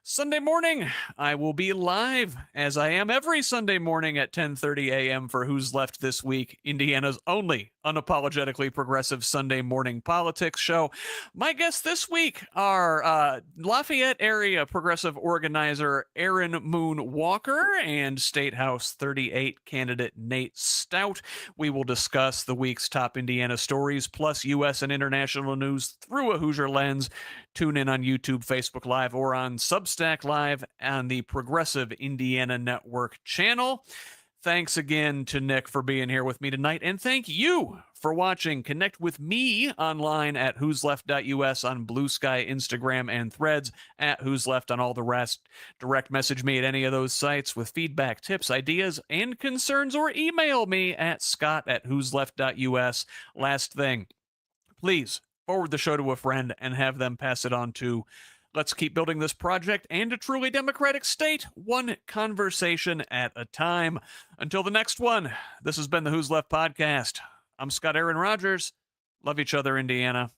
Sunday morning, I will be live, as I am every Sunday morning at 10:30 a.m. for Who's Left This Week, Indiana's only unapologetically progressive Sunday morning politics show. My guests this week are Lafayette area progressive organizer Aaron Moon Walker and Statehouse 38 candidate Nate Stout. We will discuss the week's top Indiana stories, plus U.S. and international news through a Hoosier lens. Tune in on YouTube, Facebook Live, or on Substack Live on the Progressive Indiana Network channel. Thanks again to Nick for being here with me tonight, and thank you for watching. Connect with me online at whosleft.us on Blue Sky, Instagram, and Threads, at Who's Left on all the rest. Direct message me at any of those sites with feedback, tips, ideas, and concerns, or email me at scott@whosleft.us. Last thing, please forward the show to a friend and have them pass it on to. Let's keep building this project and a truly democratic state, one conversation at a time. Until the next one, this has been the Who's Left podcast. I'm Scott Aaron Rogers. Love each other, Indiana.